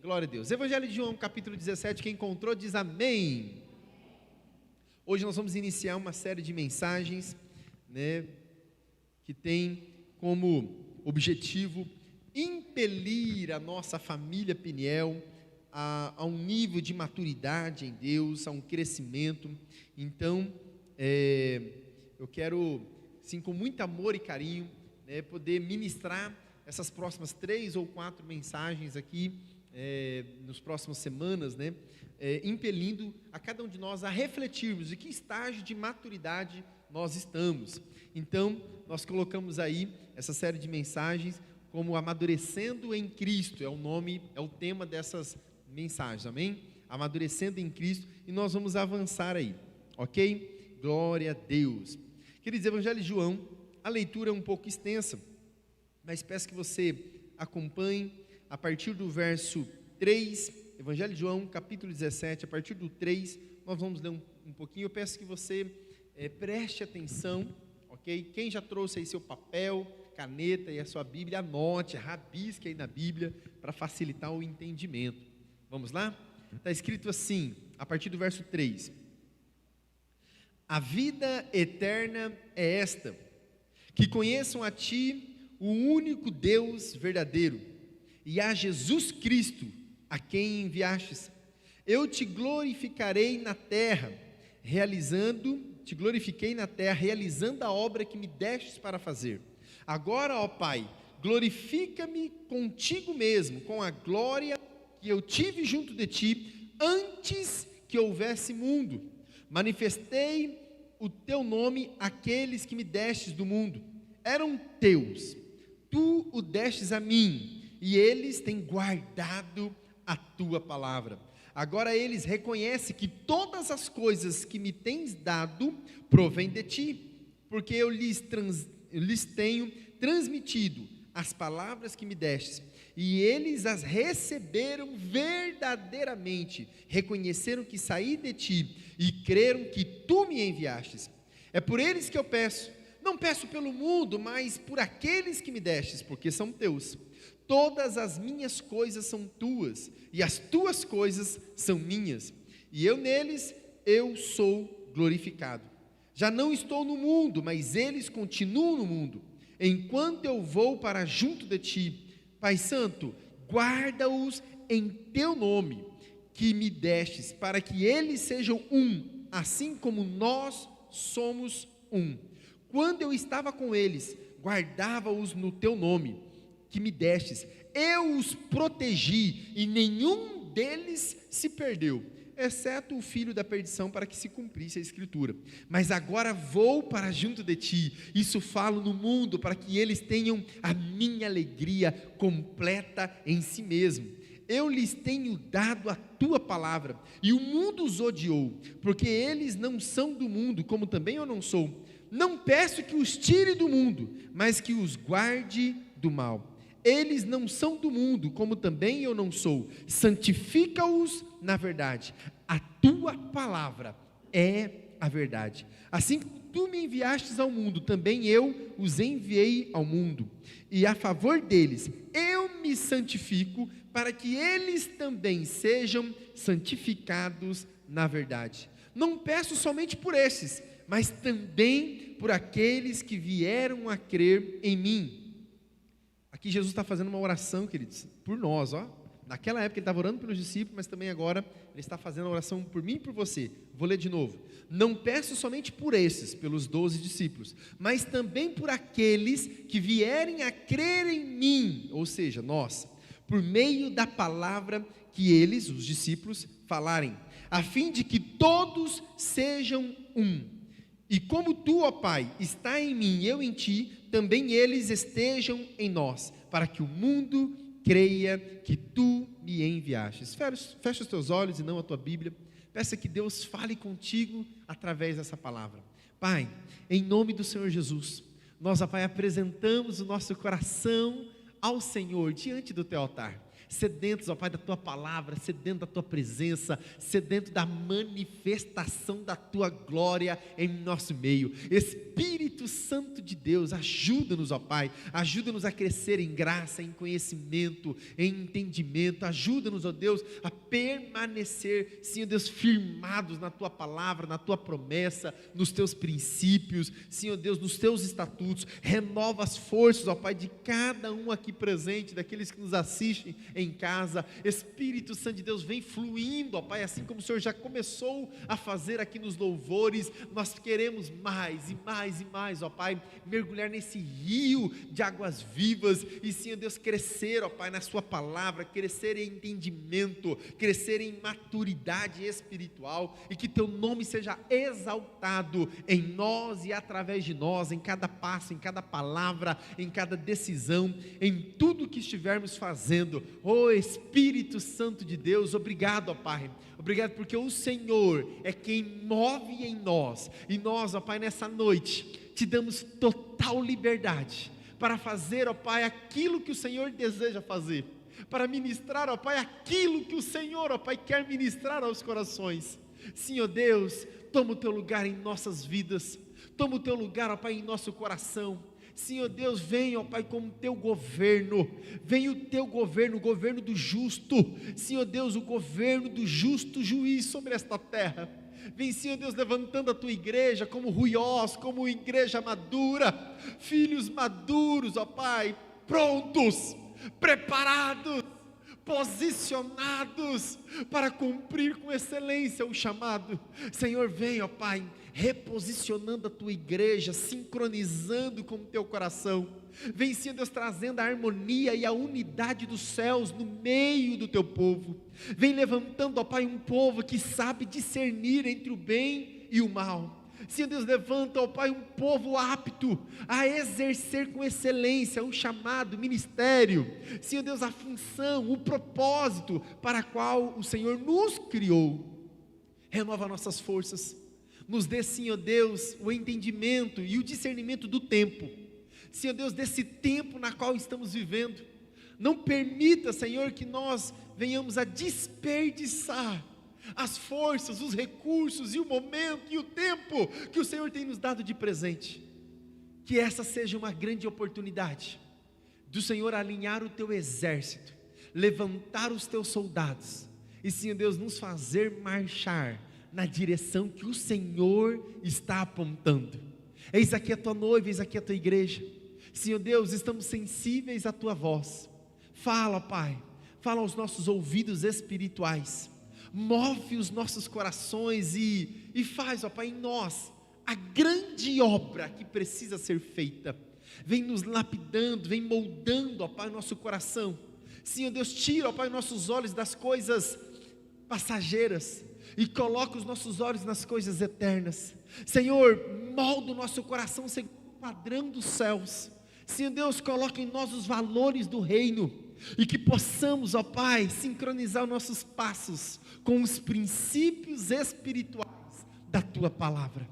Glória a Deus. Evangelho de João, capítulo 17, quem encontrou diz amém. Hoje nós vamos iniciar uma série de mensagens, que tem como objetivo impelir a nossa família Peniel a um nível de maturidade em Deus, a um crescimento. Então, eu quero, sim, com muito amor e carinho, poder ministrar essas próximas 3 ou 4 mensagens aqui, nos próximas semanas, impelindo a cada um de nós a refletirmos em que estágio de maturidade nós estamos. Então, nós colocamos aí essa série de mensagens como Amadurecendo em Cristo, é o tema dessas mensagens, amém? Amadurecendo em Cristo, e nós vamos avançar aí, ok? Glória a Deus. Queridos, Evangelho de João, a leitura é um pouco extensa, mas peço que você acompanhe a partir do verso 3, Evangelho de João, capítulo 17, a partir do 3, nós vamos ler um pouquinho. Eu peço que você preste atenção, ok? Quem já trouxe aí seu papel, caneta e a sua Bíblia, anote, rabisque aí na Bíblia, para facilitar o entendimento. Vamos lá? Está escrito assim, a partir do verso 3: A vida eterna é esta, que conheçam a Ti, o único Deus verdadeiro, e a Jesus Cristo, a quem enviastes. Eu te glorifiquei na terra, realizando a obra que me destes para fazer. Agora, ó Pai, glorifica-me contigo mesmo, com a glória que eu tive junto de Ti, antes que houvesse mundo. Manifestei o Teu nome àqueles que me destes do mundo. Eram Teus, Tu o destes a mim, e eles têm guardado a Tua palavra. Agora eles reconhecem que todas as coisas que me tens dado provêm de Ti, porque eu lhes tenho transmitido as palavras que me destes, e eles as receberam verdadeiramente, reconheceram que saí de Ti, e creram que Tu me enviastes. É por eles que eu peço, não peço pelo mundo, mas por aqueles que me destes, porque são Teus. Todas as minhas coisas são Tuas, e as Tuas coisas são minhas, e eu neles, eu sou glorificado. Já não estou no mundo, mas eles continuam no mundo, enquanto eu vou para junto de Ti. Pai Santo, guarda-os em Teu nome, que me destes, para que eles sejam um, assim como nós somos um. Quando eu estava com eles, guardava-os no Teu nome, que me destes. Eu os protegi, e nenhum deles se perdeu, exceto o filho da perdição, para que se cumprisse a Escritura. Mas agora vou para junto de Ti, isso falo no mundo, para que eles tenham a minha alegria completa em si mesmo. Eu lhes tenho dado a Tua palavra, e o mundo os odiou, porque eles não são do mundo, como também eu não sou. Não peço que os tire do mundo, mas que os guarde do mal. Eles não são do mundo, como também eu não sou. Santifica-os na verdade. A Tua palavra é a verdade. Assim como Tu me enviastes ao mundo, também eu os enviei ao mundo. E a favor deles, eu me santifico, para que eles também sejam santificados na verdade. Não peço somente por esses, mas também por aqueles que vieram a crer em mim. Aqui Jesus está fazendo uma oração, queridos, por nós, Naquela época ele estava orando pelos discípulos, mas também agora ele está fazendo a oração por mim e por você. Vou ler de novo. Não peço somente por esses, pelos 12 discípulos, mas também por aqueles que vierem a crer em mim, ou seja, nós, por meio da palavra que eles, os discípulos, falarem, a fim de que todos sejam um. E como Tu, ó Pai, está em mim e eu em Ti, também eles estejam em nós, para que o mundo creia que Tu me enviastes. Fecha os teus olhos e não a tua Bíblia. Peça que Deus fale contigo através dessa palavra. Pai, em nome do Senhor Jesus, nós, ó Pai, apresentamos o nosso coração ao Senhor, diante do Teu altar. sedentos, ó Pai, da Tua palavra, sedentos da Tua presença, sedentos da manifestação da Tua glória em nosso meio. Espírito Santo de Deus, ajuda-nos, ó Pai, ajuda-nos a crescer em graça, em conhecimento, em entendimento, ajuda-nos, ó Deus, a permanecer, Senhor Deus, firmados na Tua palavra, na Tua promessa, nos Teus princípios, Senhor Deus, nos Teus estatutos. Renova as forças, ó Pai, de cada um aqui presente, daqueles que nos assistem em casa. Espírito Santo de Deus, vem fluindo, ó Pai, assim como o Senhor já começou a fazer aqui nos louvores. Nós queremos mais e mais e mais, ó Pai, mergulhar nesse rio de águas vivas e, Senhor Deus, crescer, ó Pai, na Sua palavra, crescer em entendimento, crescer em maturidade espiritual, e que Teu nome seja exaltado em nós e através de nós, em cada passo, em cada palavra, em cada decisão, em tudo que estivermos fazendo. Ó Espírito Santo de Deus, obrigado, ó Pai, obrigado porque o Senhor é quem move em nós, e nós, ó Pai, nessa noite, Te damos total liberdade para fazer, ó Pai, aquilo que o Senhor deseja fazer, para ministrar, ó Pai, aquilo que o Senhor, ó Pai, quer ministrar aos corações. Sim, ó Deus, toma o Teu lugar em nossas vidas, toma o Teu lugar, ó Pai, em nosso coração. Senhor Deus, vem, ó Pai, com o Teu governo, vem o Teu governo, o governo do justo, Senhor Deus, o governo do justo juiz sobre esta terra. Vem, Senhor Deus, levantando a Tua igreja como ruiós, como igreja madura, filhos maduros, ó Pai, prontos, preparados, posicionados para cumprir com excelência o chamado. Senhor, vem, ó Pai, reposicionando a Tua igreja, sincronizando com o Teu coração. Vem, Senhor Deus, trazendo a harmonia e a unidade dos céus no meio do Teu povo. Vem levantando, ó Pai, um povo que sabe discernir entre o bem e o mal. Senhor Deus, levanta, ó Pai, um povo apto a exercer com excelência o chamado, o ministério, Senhor Deus, a função, o propósito para qual o Senhor nos criou. Renova nossas forças, nos dê, Senhor Deus, o entendimento e o discernimento do tempo, Senhor Deus, desse tempo na qual estamos vivendo. Não permita, Senhor, que nós venhamos a desperdiçar as forças, os recursos e o momento e o tempo que o Senhor tem nos dado de presente. Que essa seja uma grande oportunidade do Senhor alinhar o Teu exército, levantar os Teus soldados e, Senhor Deus, nos fazer marchar na direção que o Senhor está apontando. Eis aqui a Tua noiva, eis aqui a Tua igreja. Senhor Deus, estamos sensíveis à Tua voz. Fala, Pai, fala aos nossos ouvidos espirituais, move os nossos corações e faz, ó Pai, em nós a grande obra que precisa ser feita. Vem nos lapidando, vem moldando, ó Pai, nosso coração. Senhor Deus, tira, ó Pai, nossos olhos das coisas passageiras e coloca os nossos olhos nas coisas eternas. Senhor, molda o nosso coração segundo o padrão dos céus. Senhor Deus, coloca em nós os valores do reino, e que possamos, ó Pai, sincronizar os nossos passos com os princípios espirituais da Tua palavra.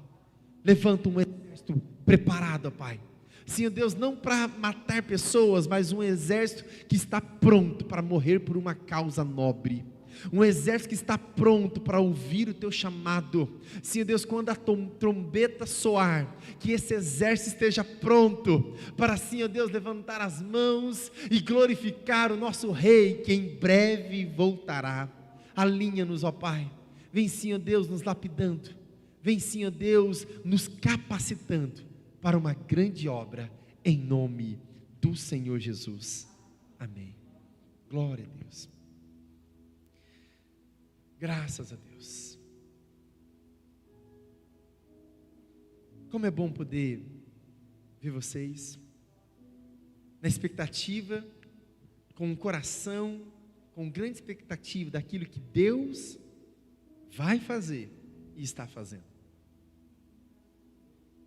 Levanta um exército preparado, ó Pai, Senhor Deus, não para matar pessoas, mas um exército que está pronto para morrer por uma causa nobre. Um exército que está pronto para ouvir o Teu chamado. Senhor Deus, quando a trombeta soar, que esse exército esteja pronto para, Senhor Deus, levantar as mãos e glorificar o nosso Rei, que em breve voltará. Alinha-nos, ó Pai. Vem, Senhor Deus, nos lapidando. Vem, Senhor Deus, nos capacitando para uma grande obra, em nome do Senhor Jesus. Amém. Glória a Deus. Graças a Deus. Como é bom poder ver vocês na expectativa, com o coração, com grande expectativa daquilo que Deus vai fazer e está fazendo.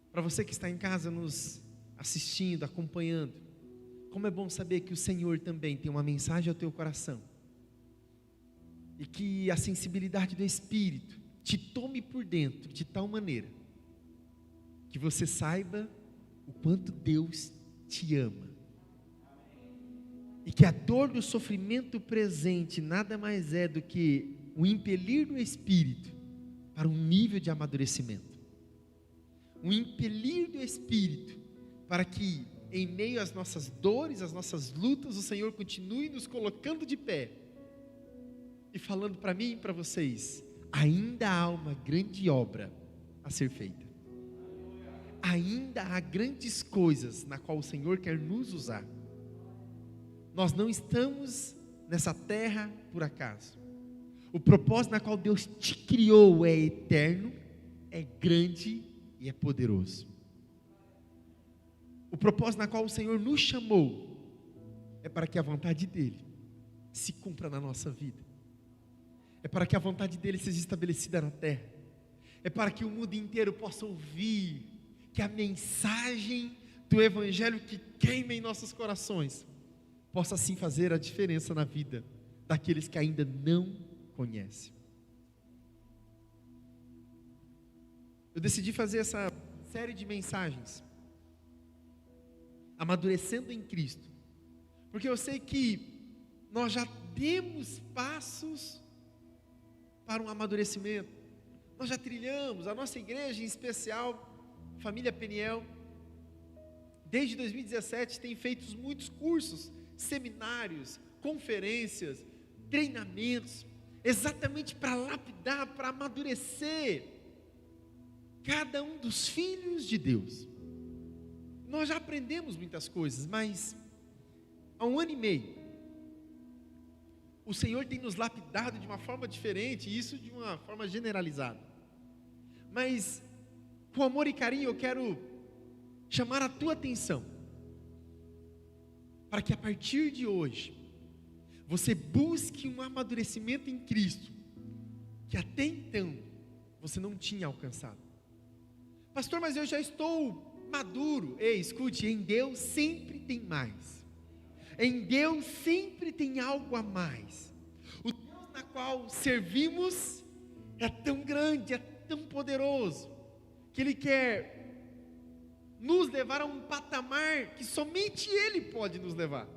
Para você que está em casa nos assistindo, acompanhando, como é bom saber que o Senhor também tem uma mensagem ao teu coração. E que a sensibilidade do Espírito te tome por dentro de tal maneira que você saiba o quanto Deus te ama. E que a dor do sofrimento presente nada mais é do que o impelir do Espírito para um nível de amadurecimento. Um impelir do Espírito para que, em meio às nossas dores, às nossas lutas, o Senhor continue nos colocando de pé e falando para mim e para vocês: ainda há uma grande obra a ser feita. Ainda há grandes coisas na qual o Senhor quer nos usar. Nós não estamos nessa terra por acaso. O propósito na qual Deus te criou é eterno, é grande e é poderoso. O propósito na qual o Senhor nos chamou é para que a vontade dEle se cumpra na nossa vida. É para que a vontade dEle seja estabelecida na terra. É para que o mundo inteiro possa ouvir que a mensagem do Evangelho que queima em nossos corações possa assim fazer a diferença na vida daqueles que ainda não conhecem. Eu decidi fazer essa série de mensagens, amadurecendo em Cristo, porque eu sei que nós já demos passos para um amadurecimento. Nós já trilhamos, a nossa igreja em especial, Família Peniel, desde 2017 tem feito muitos cursos, seminários, conferências, treinamentos, exatamente para lapidar, para amadurecer cada um dos filhos de Deus. Nós já aprendemos muitas coisas, mas há 1 ano e meio, o Senhor tem nos lapidado de uma forma diferente, e isso de uma forma generalizada. Mas, com amor e carinho, eu quero chamar a tua atenção, para que a partir de hoje, você busque um amadurecimento em Cristo, que até então, você não tinha alcançado. Pastor, mas eu já estou maduro. Ei, escute, em Deus sempre tem mais. Em Deus sempre tem algo a mais. O Deus na qual servimos é tão grande, é tão poderoso, que Ele quer nos levar a um patamar que somente Ele pode nos levar.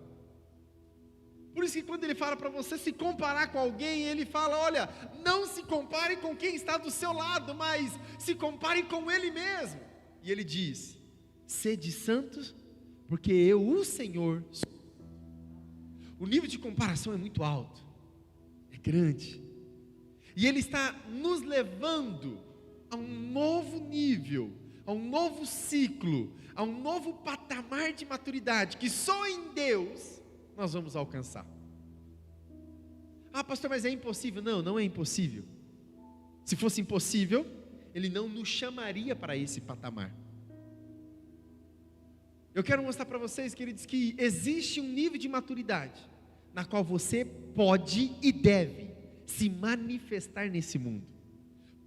Por isso que quando Ele fala para você se comparar com alguém, Ele fala: olha, não se compare com quem está do seu lado, mas se compare com Ele mesmo. E Ele diz: sede santos, porque eu, o Senhor, sou. O nível de comparação é muito alto, é grande, e Ele está nos levando a um novo nível, a um novo ciclo, a um novo patamar de maturidade, que só em Deus nós vamos alcançar. Ah, pastor, mas é impossível. Não, não é impossível. Se fosse impossível, Ele não nos chamaria para esse patamar. Eu quero mostrar para vocês, queridos, que existe um nível de maturidade, na qual você pode e deve se manifestar nesse mundo.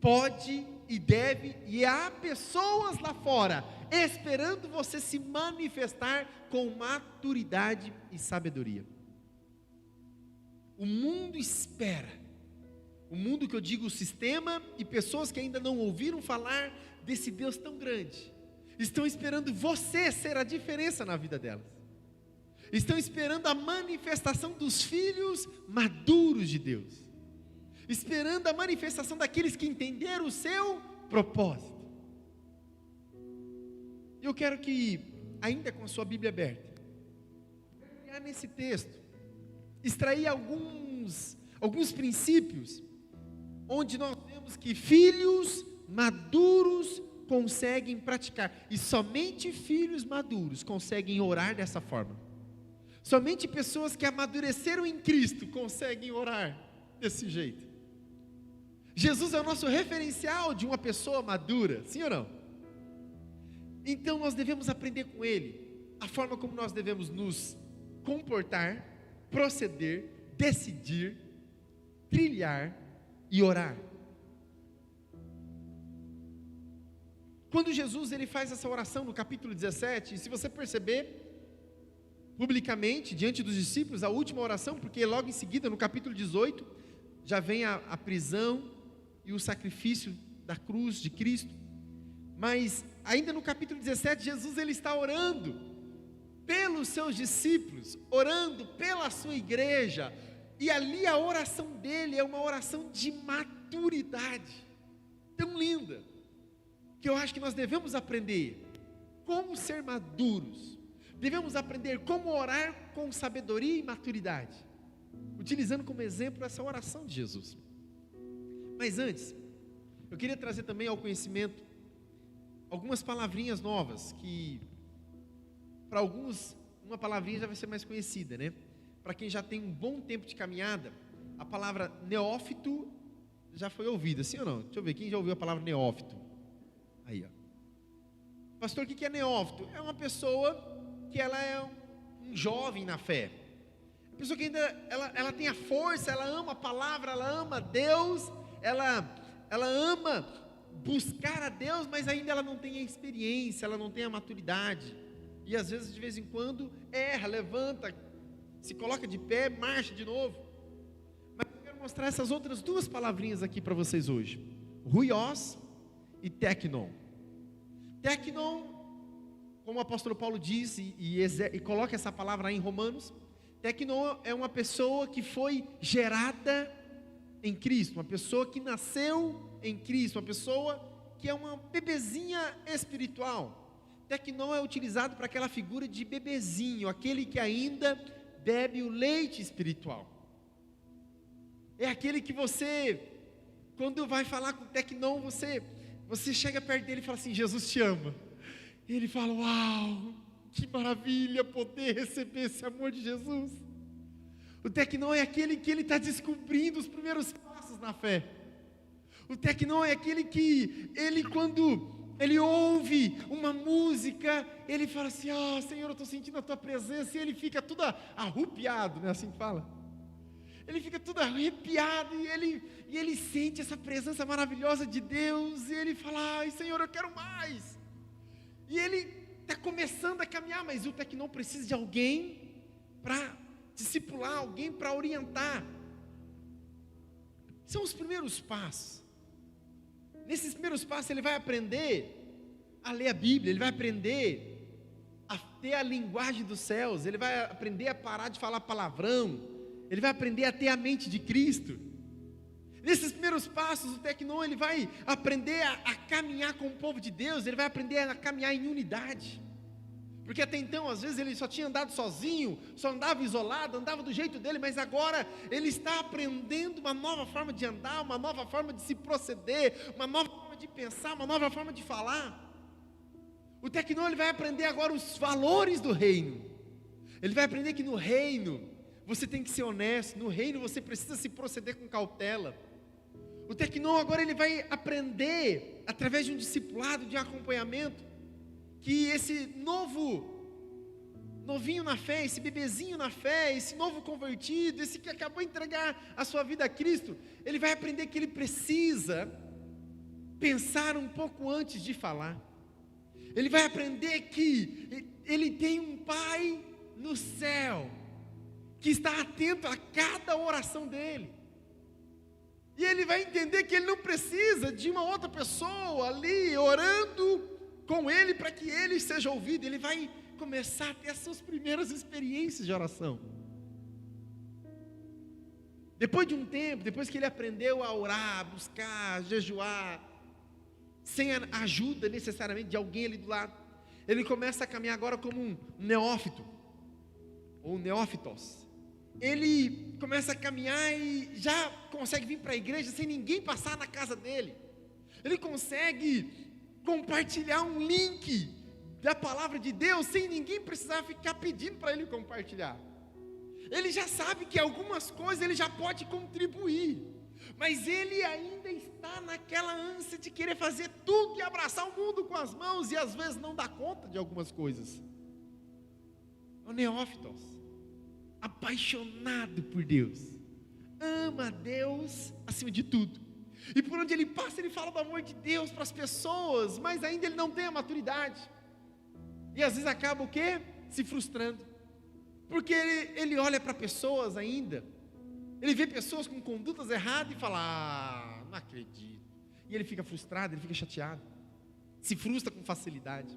Pode e deve, e há pessoas lá fora esperando você se manifestar com maturidade e sabedoria. O mundo espera, o mundo que eu digo o sistema, e pessoas que ainda não ouviram falar desse Deus tão grande, estão esperando você ser a diferença na vida delas. Estão esperando a manifestação dos filhos maduros de Deus, esperando a manifestação daqueles que entenderam o seu propósito. Eu quero que, ainda com a sua Bíblia aberta, olhar nesse texto, extrair alguns princípios, onde nós vemos que filhos maduros conseguem praticar, e somente filhos maduros conseguem orar dessa forma. Somente pessoas que amadureceram em Cristo conseguem orar desse jeito. Jesus é o nosso referencial de uma pessoa madura, sim ou não? Então nós devemos aprender com Ele a forma como nós devemos nos comportar, proceder, decidir, trilhar e orar. Quando Jesus ele faz essa oração no capítulo 17, e se você perceber, publicamente, diante dos discípulos, a última oração, porque logo em seguida, no capítulo 18, já vem a prisão e o sacrifício da cruz de Cristo. Mas ainda no capítulo 17, Jesus ele está orando pelos seus discípulos, orando pela sua igreja, e ali a oração dele é uma oração de maturidade, tão linda, que eu acho que nós devemos aprender como ser maduros, devemos aprender como orar com sabedoria e maturidade, utilizando como exemplo essa oração de Jesus. Mas antes, eu queria trazer também ao conhecimento algumas palavrinhas novas, que para alguns uma palavrinha já vai ser mais conhecida, né? Para quem já tem um bom tempo de caminhada, a palavra neófito já foi ouvida, sim ou não? Deixa eu ver, quem já ouviu a palavra neófito? Aí, ó. Pastor, o que é neófito? É uma pessoa que ela é um jovem na fé, uma pessoa que ainda ela tem a força, ela ama a palavra, ela ama Deus, ela ama buscar a Deus, mas ainda ela não tem a experiência, ela não tem a maturidade, e às vezes de vez em quando erra, levanta, se coloca de pé, marcha de novo. Mas eu quero mostrar essas outras duas palavrinhas aqui para vocês hoje: ruios e teknon. Teknon, como o apóstolo Paulo diz e coloca essa palavra aí em Romanos, teknon é uma pessoa que foi gerada em Cristo, uma pessoa que nasceu em Cristo, uma pessoa que é uma bebezinha espiritual. Teknon é utilizado para aquela figura de bebezinho, aquele que ainda bebe o leite espiritual. É aquele que você, quando vai falar com o teknon, você chega perto dele e fala assim: Jesus te ama. E ele fala: uau, que maravilha poder receber esse amor de Jesus. O teknon é aquele que ele está descobrindo os primeiros passos na fé. O teknon é aquele que ele, quando ele ouve uma música, ele fala assim: ah, Senhor, eu estou sentindo a tua presença, e ele fica todo arrupiado, não é assim que fala? Ele fica todo arrepiado, e ele sente essa presença maravilhosa de Deus, e ele fala: ai, Senhor, eu quero mais. E ele está começando a caminhar, mas o teknon precisa de alguém para discipular, alguém para orientar. São os primeiros passos. Nesses primeiros passos ele vai aprender a ler a Bíblia, ele vai aprender a ter a linguagem dos céus, ele vai aprender a parar de falar palavrão, ele vai aprender a ter a mente de Cristo. Nesses primeiros passos o teknon, ele vai aprender a caminhar com o povo de Deus, ele vai aprender a caminhar em unidade. Porque até então, às vezes, ele só tinha andado sozinho, só andava isolado, andava do jeito dele, mas agora ele está aprendendo uma nova forma de andar, uma nova forma de se proceder, uma nova forma de pensar, uma nova forma de falar. O teknon, ele vai aprender agora os valores do reino. Ele vai aprender que no reino você tem que ser honesto, no reino você precisa se proceder com cautela. O teknon agora ele vai aprender, através de um discipulado, de um acompanhamento, que esse novinho na fé, esse bebezinho na fé, esse novo convertido, esse que acabou de entregar a sua vida a Cristo, ele vai aprender que ele precisa pensar um pouco antes de falar. Ele vai aprender que ele tem um Pai no céu, que está atento a cada oração dele. E ele vai entender que ele não precisa de uma outra pessoa ali orando com ele para que ele seja ouvido. Ele vai começar a ter as suas primeiras experiências de oração. Depois de um tempo, depois que ele aprendeu a orar, buscar, jejuar, sem a ajuda necessariamente de alguém ali do lado, ele começa a caminhar agora como um neófito, ou neófitos. Ele começa a caminhar e já consegue vir para a igreja sem ninguém passar na casa dele. Ele consegue compartilhar um link da palavra de Deus sem ninguém precisar ficar pedindo para ele compartilhar. Ele já sabe que algumas coisas ele já pode contribuir, mas ele ainda está naquela ânsia de querer fazer tudo e abraçar o mundo com as mãos, e às vezes não dá conta de algumas coisas. O neófitos, apaixonado por Deus, ama a Deus acima de tudo, e por onde ele passa ele fala do amor de Deus para as pessoas, mas ainda ele não tem a maturidade, e às vezes acaba o quê? Se frustrando, porque ele olha para pessoas ainda, ele vê pessoas com condutas erradas e fala: ah, não acredito, e ele fica frustrado, ele fica chateado, se frustra com facilidade.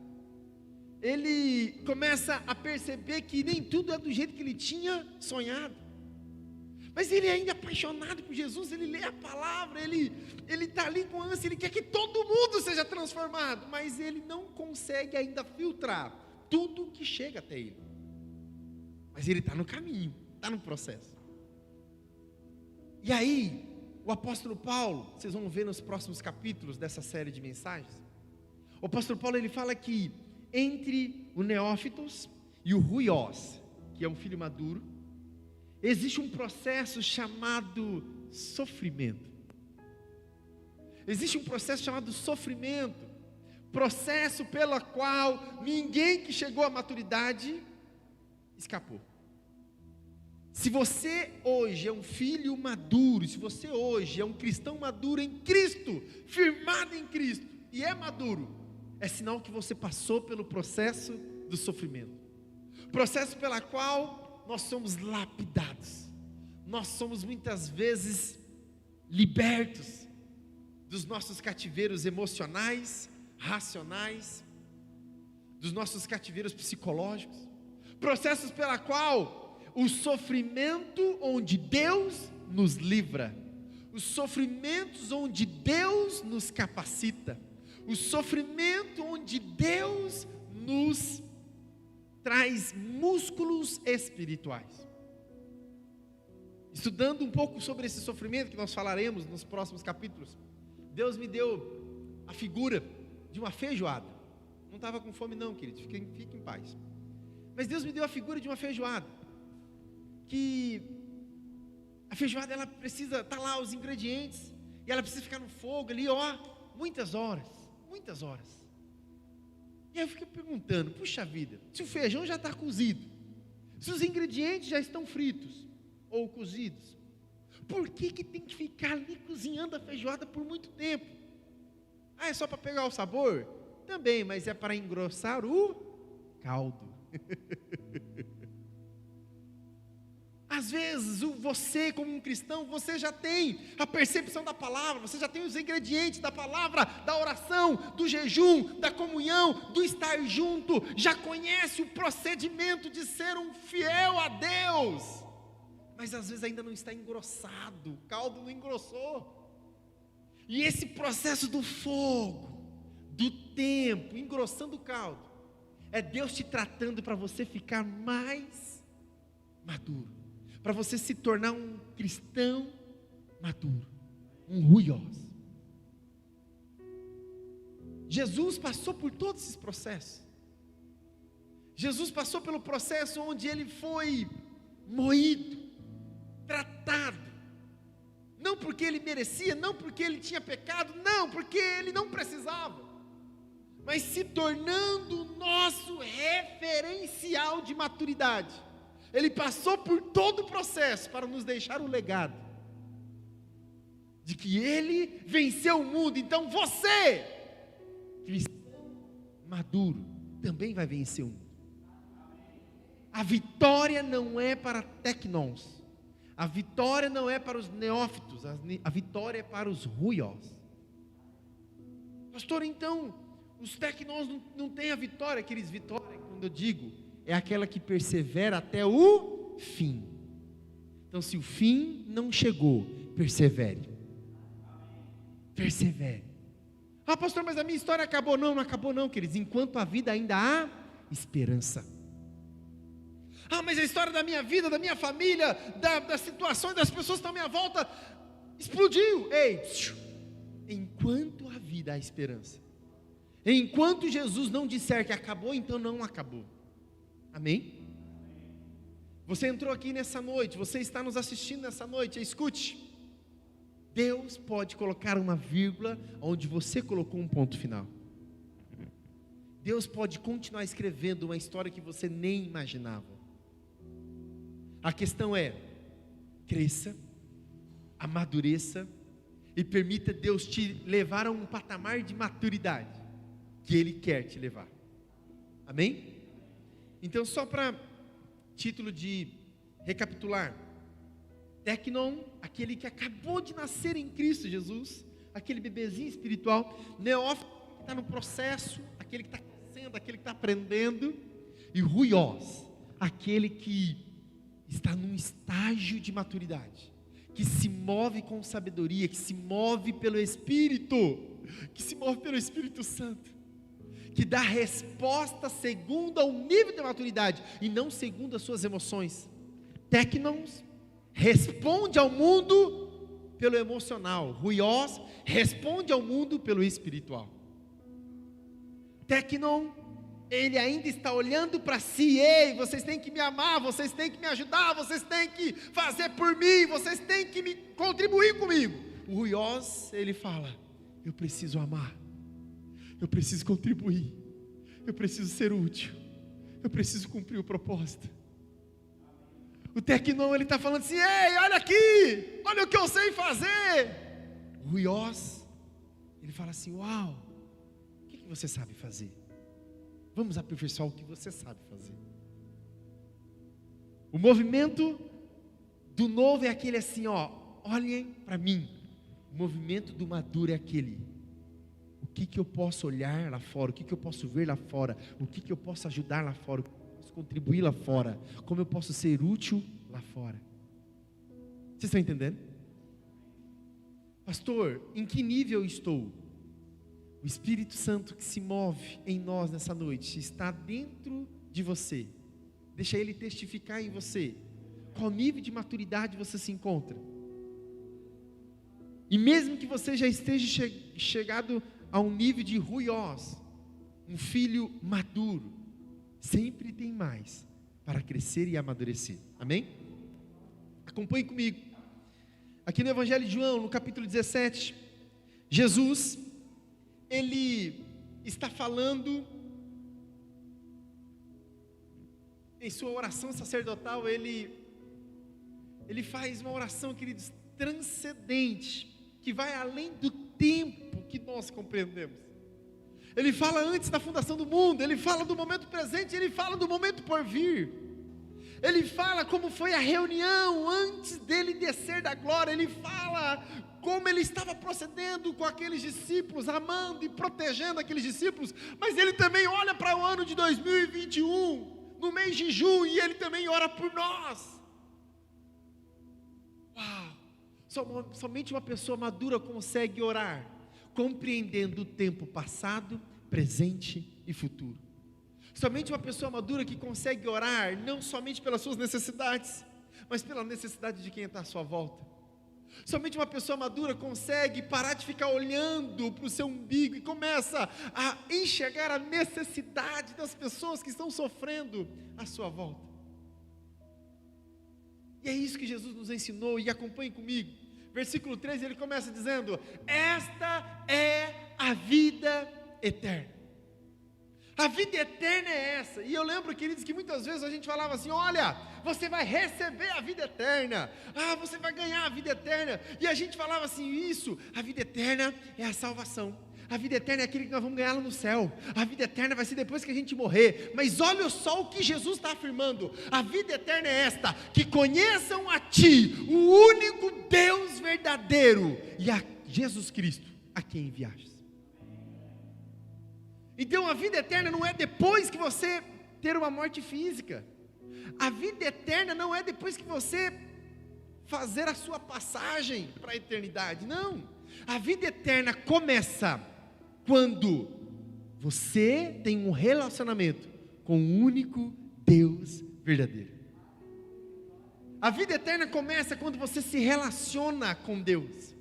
ele começa a perceber que nem tudo é do jeito que ele tinha sonhado. Mas ele ainda é apaixonado por Jesus, ele lê a palavra, ele está ali com ânsia, ele quer que todo mundo seja transformado, mas ele não consegue ainda filtrar tudo que chega até ele. Mas ele está no caminho, está no processo. E aí, o apóstolo Paulo, vocês vão ver nos próximos capítulos dessa série de mensagens, o apóstolo Paulo ele fala que entre o neófitos e o ruiós, que é um filho maduro, existe um processo chamado sofrimento. Existe um processo chamado sofrimento, processo pelo qual ninguém que chegou à maturidade escapou. Se você hoje é um filho maduro, se você hoje é um cristão maduro em Cristo, firmado em Cristo, e é maduro, é sinal que você passou pelo processo do sofrimento, processo pela qual nós somos lapidados, nós somos muitas vezes libertos dos nossos cativeiros emocionais, racionais, dos nossos cativeiros psicológicos, processos pela qual o sofrimento onde Deus nos livra, os sofrimentos onde Deus nos capacita, o sofrimento onde Deus nos traz músculos espirituais. Estudando um pouco sobre esse sofrimento que nós falaremos nos próximos capítulos, Deus me deu a figura de uma feijoada. Não estava com fome não, querido, fique em paz. Mas Deus me deu a figura de uma feijoada, que a feijoada ela precisa estar lá os ingredientes, e ela precisa ficar no fogo ali, muitas horas. E aí eu fiquei perguntando, puxa vida, se o feijão já está cozido, se os ingredientes já estão fritos ou cozidos, por que tem que ficar ali cozinhando a feijoada por muito tempo? É só para pegar o sabor? Também, mas é para engrossar o caldo. Às vezes, você como um cristão, você já tem a percepção da palavra, você já tem os ingredientes da palavra, da oração, do jejum, da comunhão, do estar junto, já conhece o procedimento de ser um fiel a Deus, mas às vezes ainda não está engrossado, o caldo não engrossou, e esse processo do fogo, do tempo, engrossando o caldo, é Deus te tratando para você ficar mais maduro, para você se tornar um cristão maduro, um ruiós. Jesus passou por todos esses processos. Jesus passou pelo processo onde ele foi moído, tratado, não porque ele merecia, não porque ele tinha pecado, não, porque ele não precisava, mas se tornando o nosso referencial de maturidade. Ele passou por todo o processo para nos deixar um legado de que ele venceu o mundo. Então você, cristão maduro, também vai vencer o mundo. A vitória não é para tecnons, a vitória não é para os neófitos, a vitória é para os ruiós. Pastor, então os tecnons não têm a vitória. Queridos, vitória, quando eu digo, é aquela que persevera até o fim. Então, se o fim não chegou, persevere. Persevere. Ah, pastor, mas a minha história acabou. Não acabou não, queridos. Enquanto a vida ainda há esperança. Ah, mas a história da minha vida, da minha família, das situações, das pessoas que estão à minha volta, explodiu. Ei, enquanto a vida há esperança. Enquanto Jesus não disser que acabou, então não acabou. Amém? Você entrou aqui nessa noite, você está nos assistindo nessa noite, escute, Deus pode colocar uma vírgula onde você colocou um ponto final. Deus pode continuar escrevendo uma história que você nem imaginava. A questão é, cresça, amadureça e permita Deus te levar a um patamar de maturidade que Ele quer te levar. Amém? Então, só para título de recapitular, tecnon, aquele que acabou de nascer em Cristo Jesus, aquele bebezinho espiritual. Neófito, que está no processo, aquele que está conhecendo, aquele que está aprendendo, e ruiós, aquele que está num estágio de maturidade, que se move com sabedoria, que se move pelo Espírito, que se move pelo Espírito Santo, que dá resposta segundo ao nível de maturidade, e não segundo as suas emoções. Teknons responde ao mundo pelo emocional, ruiós responde ao mundo pelo espiritual. Teknon, ele ainda está olhando para si: ei, vocês têm que me amar, vocês têm que me ajudar, vocês têm que fazer por mim, vocês têm que me contribuir comigo. O ruiós, ele fala: eu preciso amar, eu preciso contribuir, eu preciso ser útil, eu preciso cumprir o propósito. O Teknon, ele está falando assim: ei, olha aqui, olha o que eu sei fazer. O ruiós, ele fala assim: uau, o que você sabe fazer? Vamos aperfeiçoar o que você sabe fazer. O movimento do novo é aquele assim, ó, olhem para mim. O movimento do maduro é aquele: o que eu posso olhar lá fora, o que eu posso ver lá fora, o que eu posso ajudar lá fora, o que eu posso contribuir lá fora, como eu posso ser útil lá fora. Vocês estão entendendo? Pastor, em que nível eu estou? O Espírito Santo que se move em nós nessa noite está dentro de você. Deixa Ele testificar em você qual nível de maturidade você se encontra. E mesmo que você já esteja chegado a um nível de ruiós, um filho maduro, sempre tem mais para crescer e amadurecer. Amém? Acompanhe comigo. Aqui no Evangelho de João, no capítulo 17, Jesus, ele está falando em sua oração sacerdotal. Ele faz uma oração, queridos, transcendente, que vai além do tempo que nós compreendemos. Ele fala antes da fundação do mundo, ele fala do momento presente, ele fala do momento por vir. Ele fala como foi a reunião antes dele descer da glória. Ele fala como ele estava procedendo com aqueles discípulos, amando e protegendo aqueles discípulos. Mas ele também olha para o ano de 2021, no mês de junho, e ele também ora por nós. Uau! Somente uma pessoa madura consegue orar, compreendendo o tempo passado, presente e futuro. Somente uma pessoa madura que consegue orar, não somente pelas suas necessidades, mas pela necessidade de quem está à sua volta. Somente uma pessoa madura consegue parar de ficar olhando para o seu umbigo e começa a enxergar a necessidade das pessoas que estão sofrendo à sua volta. E é isso que Jesus nos ensinou, e acompanhe comigo. Versículo 13, ele começa dizendo: esta é a vida eterna. A vida eterna é essa. E eu lembro, queridos, que muitas vezes a gente falava assim: olha, você vai receber a vida eterna, você vai ganhar a vida eterna. E a gente falava assim: isso, a vida eterna é a salvação, a vida eterna é aquele que nós vamos ganhar lá no céu, a vida eterna vai ser depois que a gente morrer. Mas olha só o que Jesus está afirmando: a vida eterna é esta, que conheçam a Ti, o único Deus verdadeiro, e a Jesus Cristo, a quem enviaste. Então a vida eterna não é depois que você ter uma morte física. A vida eterna não é depois que você fazer a sua passagem para a eternidade. Não. A vida eterna começa quando você tem um relacionamento com o único Deus verdadeiro. A vida eterna começa quando você se relaciona com Deus.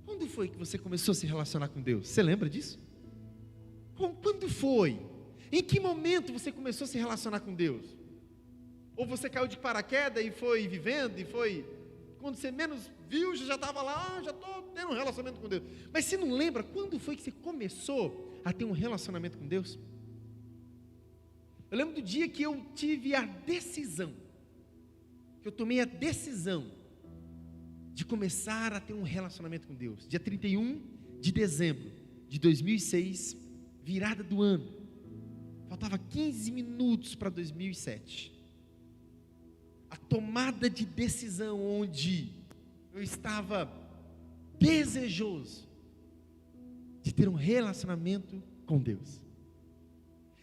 Quando foi que você começou a se relacionar com Deus? Você lembra disso? Quando foi? Em que momento você começou a se relacionar com Deus? Ou você caiu de paraquedas e foi vivendo, e foi, quando você menos viu, já estava lá, já estou tendo um relacionamento com Deus. Mas você não lembra quando foi que você começou a ter um relacionamento com Deus? Eu lembro do dia que eu tive a decisão, que eu tomei a decisão de começar a ter um relacionamento com Deus. Dia 31 de dezembro de 2006, virada do ano, faltava 15 minutos para 2007, a tomada de decisão onde eu estava desejoso de ter um relacionamento com com Deus.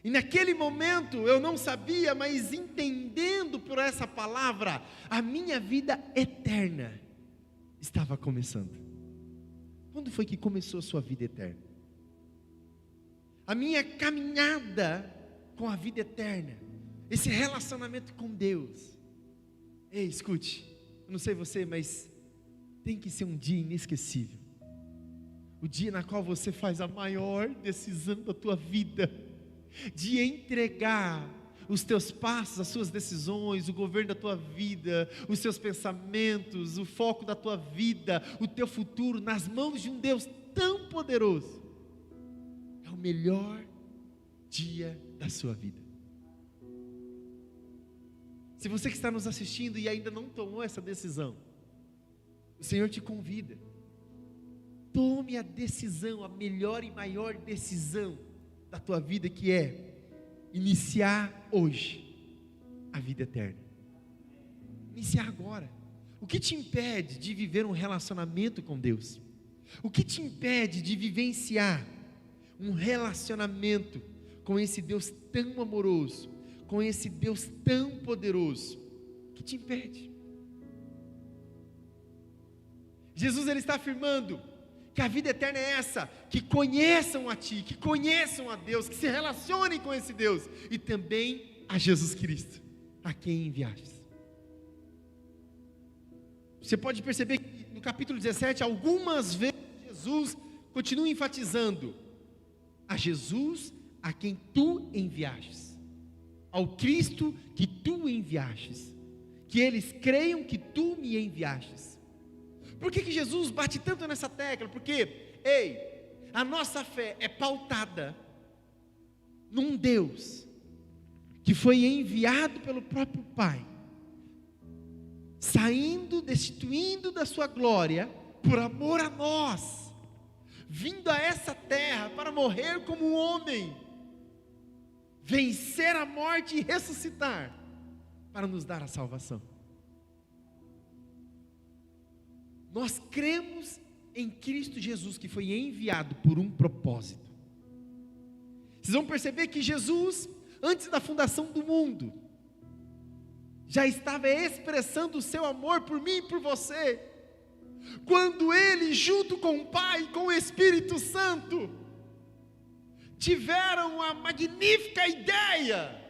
E naquele momento eu não sabia, mas entendendo por essa palavra, a minha vida eterna estava começando. Quando foi que começou a sua vida eterna? A minha caminhada com a vida eterna, esse relacionamento com Deus. Ei, escute, eu não sei você, mas tem que ser um dia inesquecível. O dia na qual você faz a maior decisão da tua vida, de entregar os teus passos, as suas decisões, o governo da tua vida, os seus pensamentos, o foco da tua vida, o teu futuro nas mãos de um Deus tão poderoso. É o melhor dia da sua vida. Se você que está nos assistindo e ainda não tomou essa decisão, o Senhor te convida. Tome a decisão, a melhor e maior decisão da tua vida, que é iniciar hoje a vida eterna. Iniciar agora. O que te impede de viver um relacionamento com Deus? O que te impede de vivenciar um relacionamento com esse Deus tão amoroso, com esse Deus tão poderoso? O que te impede? Jesus, ele está afirmando que a vida eterna é essa, que conheçam a Ti, que conheçam a Deus, que se relacionem com esse Deus, e também a Jesus Cristo, a quem enviaste. Você pode perceber que no capítulo 17, algumas vezes Jesus continua enfatizando: a Jesus a quem Tu enviastes, ao Cristo que Tu enviastes, que eles creiam que Tu me enviastes. Por que Jesus bate tanto nessa tecla? Porque, a nossa fé é pautada num Deus que foi enviado pelo próprio Pai, saindo, destituindo da sua glória, por amor a nós, vindo a essa terra para morrer como um homem, vencer a morte e ressuscitar, para nos dar a salvação. Nós cremos em Cristo Jesus, que foi enviado por um propósito. Vocês vão perceber que Jesus, antes da fundação do mundo, já estava expressando o seu amor por mim e por você, quando Ele, junto com o Pai e com o Espírito Santo, tiveram a magnífica ideia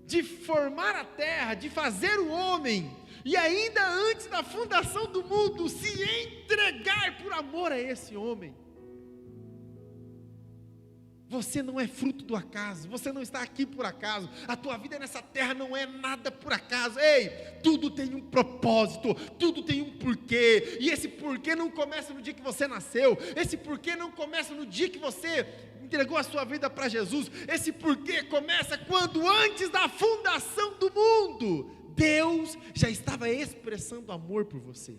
de formar a terra, de fazer o homem, e ainda antes da fundação do mundo, se entregar por amor a esse homem. Você não é fruto do acaso, você não está aqui por acaso, a tua vida nessa terra não é nada por acaso. Tudo tem um propósito, tudo tem um porquê, e esse porquê não começa no dia que você nasceu, esse porquê não começa no dia que você entregou a sua vida para Jesus, esse porquê começa quando, antes da fundação do mundo, Deus já estava expressando amor por você.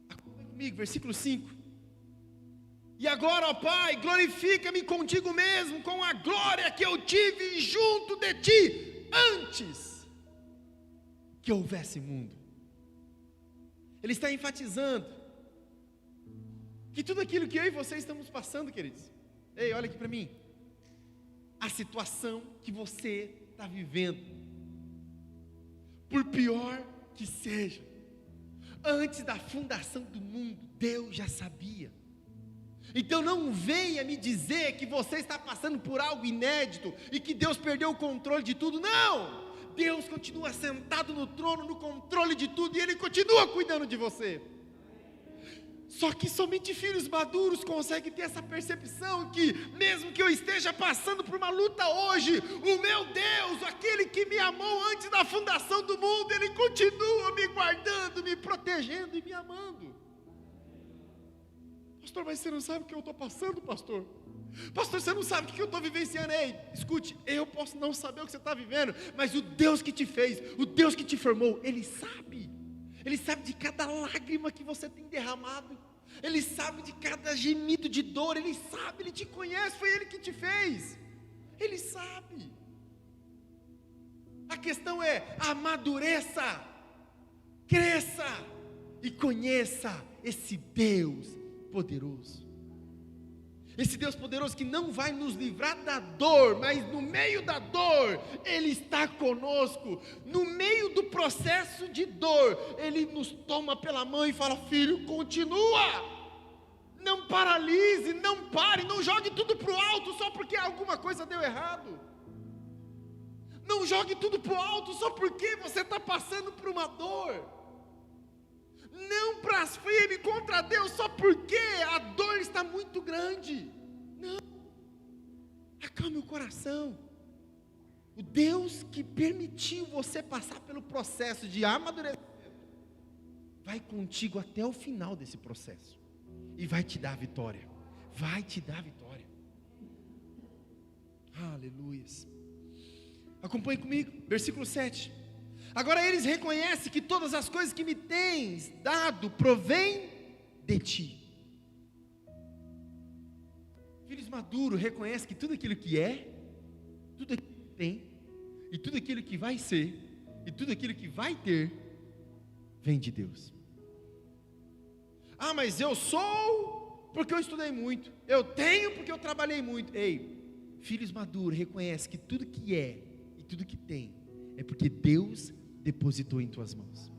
Acompanhe comigo, versículo 5. E agora, ó Pai, glorifica-me contigo mesmo, com a glória que eu tive junto de Ti, antes que houvesse mundo. Ele está enfatizando que tudo aquilo que eu e você estamos passando, queridos, olha aqui para mim, a situação que você está vivendo, por pior que seja, antes da fundação do mundo, Deus já sabia. Então não venha me dizer que você está passando por algo inédito e que Deus perdeu o controle de tudo. Não! Deus continua sentado no trono, no controle de tudo, e Ele continua cuidando de você. Só que somente filhos maduros conseguem ter essa percepção que, mesmo que eu esteja passando por uma luta hoje, o meu Deus, aquele que me amou antes da fundação do mundo, Ele continua me guardando, me protegendo e me amando. Pastor, mas você não sabe o que eu estou passando, pastor? Pastor, você não sabe o que eu estou vivenciando. Escute, eu posso não saber o que você está vivendo, mas o Deus que te fez, o Deus que te formou, Ele sabe. Ele sabe de cada lágrima que você tem derramado, Ele sabe de cada gemido de dor, Ele sabe, Ele te conhece, foi Ele que te fez, Ele sabe. A questão é: amadureça, cresça e conheça esse Deus poderoso. Esse Deus poderoso que não vai nos livrar da dor, mas no meio da dor, Ele está conosco. No meio do processo de dor, Ele nos toma pela mão e fala: filho, continua. Não paralise, não pare, não jogue tudo para o alto só porque alguma coisa deu errado. Não jogue tudo para o alto só porque você está passando por uma dor. Não blasfeme contra Deus só porque a dor está muito grande. Não. Acalme o coração. O Deus que permitiu você passar pelo processo de amadurecimento vai contigo até o final desse processo e vai te dar a vitória. Vai te dar a vitória. Aleluias. Acompanhe comigo, versículo 7. Agora eles reconhecem que todas as coisas que me tens dado provém de ti. Filhos maduros reconhecem que tudo aquilo que é, tudo aquilo que tem, e tudo aquilo que vai ser, e tudo aquilo que vai ter, vem de Deus. Ah, mas eu sou porque eu estudei muito, eu tenho porque eu trabalhei muito. Ei, filhos maduros reconhecem que tudo que é e tudo que tem é porque Deus depositou em tuas mãos.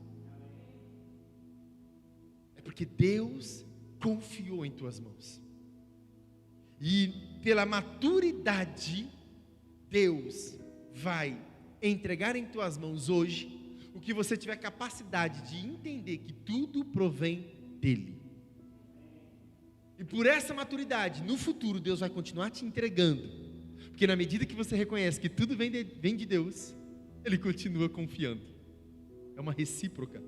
É porque Deus confiou em tuas mãos. E pela maturidade, Deus vai entregar em tuas mãos hoje o que você tiver capacidade de entender que tudo provém dEle. E por essa maturidade, no futuro, Deus vai continuar te entregando. Porque na medida que você reconhece que tudo vem de Deus, Ele continua confiando. É uma recíproca.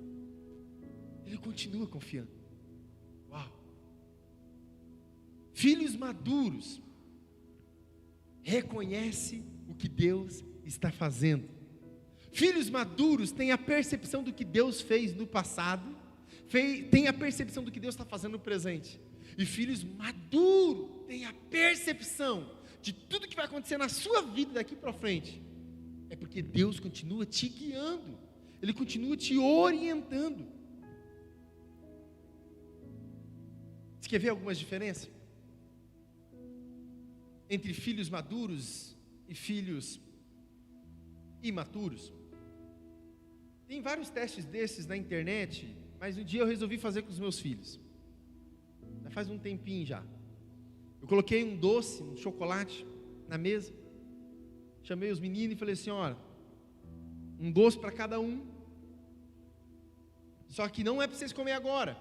Ele continua confiando. Uau! Filhos maduros reconhecem o que Deus está fazendo. Filhos maduros têm a percepção do que Deus fez no passado, têm a percepção do que Deus está fazendo no presente. E filhos maduros têm a percepção de tudo que vai acontecer na sua vida daqui para frente. É porque Deus continua te guiando. Ele continua te orientando. Você quer ver algumas diferenças entre filhos maduros e filhos imaturos? Tem vários testes desses na internet, mas um dia eu resolvi fazer com os meus filhos. Já faz um tempinho já. Eu coloquei um doce, um chocolate na mesa, chamei os meninos e falei assim: olha, um doce para cada um, só que não é para vocês comer agora.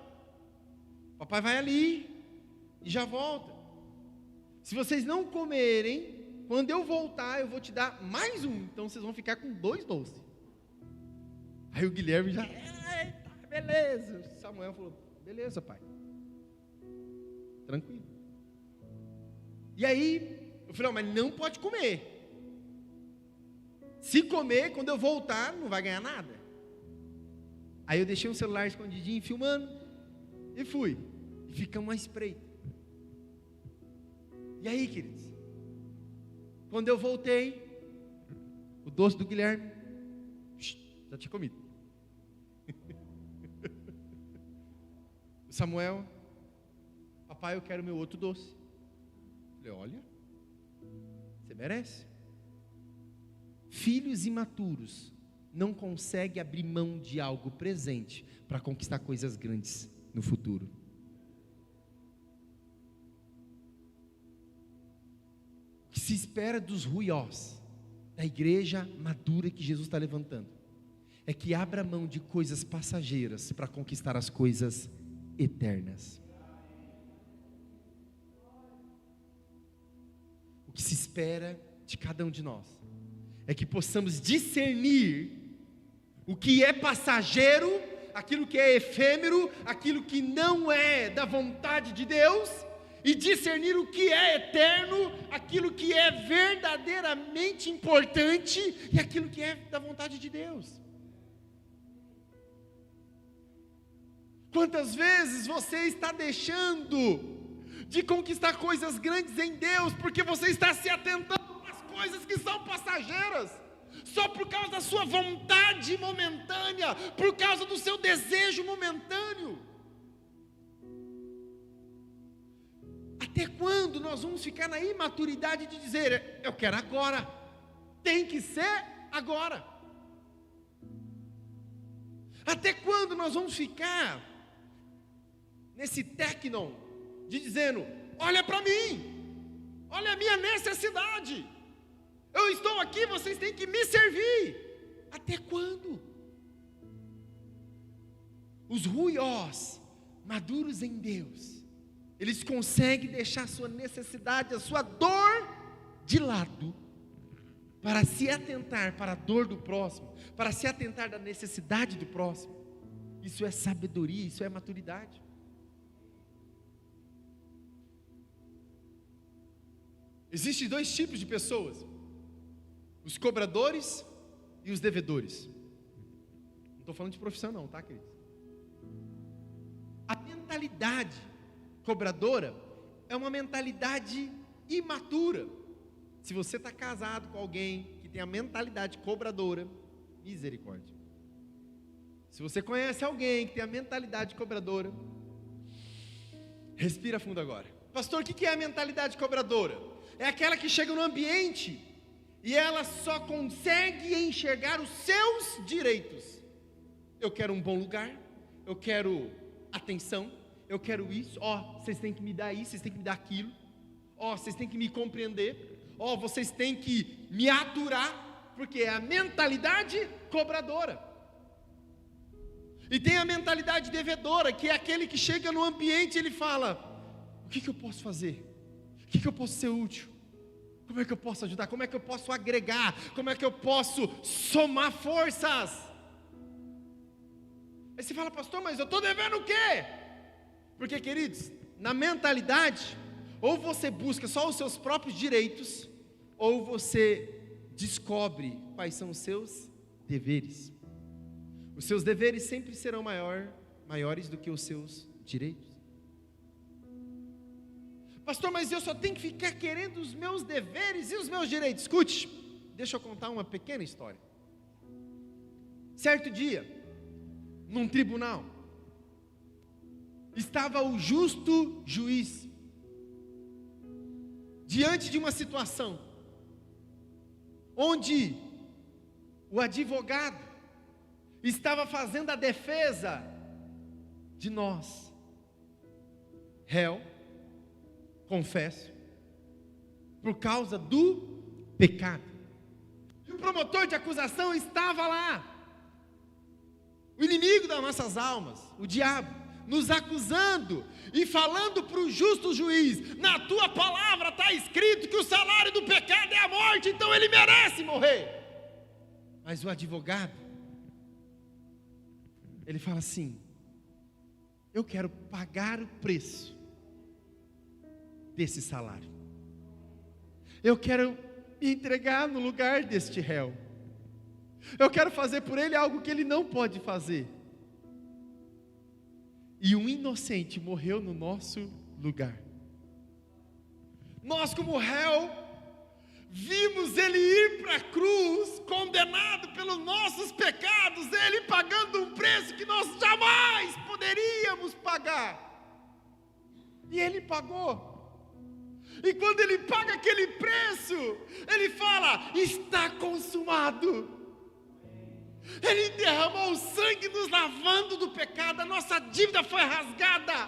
Papai vai ali e já volta. Se vocês não comerem, quando eu voltar eu vou te dar mais um, então vocês vão ficar com 2 doces. Aí o Guilherme já, eita, beleza. O Samuel falou: beleza, pai, tranquilo. E aí eu falei: mas não pode comer. Se comer, quando eu voltar, não vai ganhar nada. Aí eu deixei um celular escondidinho, filmando, e fui. E ficamos à espreita. E aí, queridos, quando eu voltei, o doce do Guilherme, já tinha comido. O Samuel: papai, eu quero meu outro doce. Eu falei: olha, você merece. Filhos imaturos não conseguem abrir mão de algo presente para conquistar coisas grandes no futuro. O que se espera dos ruiós, da igreja madura que Jesus está levantando, é que abra mão de coisas passageiras para conquistar as coisas eternas. O que se espera de cada um de nós é que possamos discernir o que é passageiro, aquilo que é efêmero, aquilo que não é da vontade de Deus, e discernir o que é eterno, aquilo que é verdadeiramente importante e aquilo que é da vontade de Deus. Quantas vezes você está deixando de conquistar coisas grandes em Deus porque você está se atentando às coisas que são passageiras? só por causa da sua vontade momentânea, por causa do seu desejo momentâneo. Até quando nós vamos ficar na imaturidade de dizer, eu quero agora, tem que ser agora? Até quando nós vamos ficar nesse tecnon de dizendo, olha para mim, olha a minha necessidade, eu estou aqui, vocês têm que me servir? Até quando? Os ruiós, maduros em Deus, eles conseguem deixar a sua necessidade, a sua dor de lado, para se atentar para a dor do próximo, para se atentar da necessidade do próximo. Isso é sabedoria, isso é maturidade. Existem dois tipos de pessoas: os cobradores e os devedores. Não estou falando de profissão não, tá, queridos? A mentalidade cobradora é uma mentalidade imatura. Se você está casado com alguém que tem a mentalidade cobradora, misericórdia. Se você conhece alguém que tem a mentalidade cobradora, respira fundo agora. Pastor, o que é a mentalidade cobradora? É aquela que chega no ambiente e ela só consegue enxergar os seus direitos. Eu quero um bom lugar, eu quero atenção, eu quero isso, vocês têm que me dar isso, vocês têm que me dar aquilo, vocês têm que me compreender, vocês têm que me aturar, porque é a mentalidade cobradora. E tem a mentalidade devedora, que é aquele que chega no ambiente e ele fala, o que eu posso fazer? O que eu posso ser útil? Como é que eu posso ajudar? Como é que eu posso agregar? Como é que eu posso somar forças? Aí você fala, pastor, mas eu estou devendo o quê? Porque, queridos, na mentalidade, ou você busca só os seus próprios direitos, ou você descobre quais são os seus deveres. Os seus deveres sempre serão maiores do que os seus direitos. Pastor, mas eu só tenho que ficar querendo os meus deveres e os meus direitos. Escute, deixa eu contar uma pequena história. Certo dia, num tribunal, estava o justo juiz, diante de uma situação, onde o advogado estava fazendo a defesa de nós, réu, confesso, por causa do pecado. E o promotor de acusação estava lá, o inimigo das nossas almas, o diabo, nos acusando e falando para o justo juiz, na tua palavra está escrito que o salário do pecado é a morte, então ele merece morrer. Mas o advogado, ele fala assim, eu quero pagar o preço desse salário, eu quero me entregar no lugar deste réu, eu quero fazer por ele algo que ele não pode fazer. E um inocente morreu no nosso lugar. Nós, como réu, vimos ele ir para a cruz, condenado pelos nossos pecados, ele pagando um preço que nós jamais poderíamos pagar. E ele pagou. E quando ele paga aquele preço, ele fala, está consumado. Ele derramou o sangue nos lavando do pecado, a nossa dívida foi rasgada.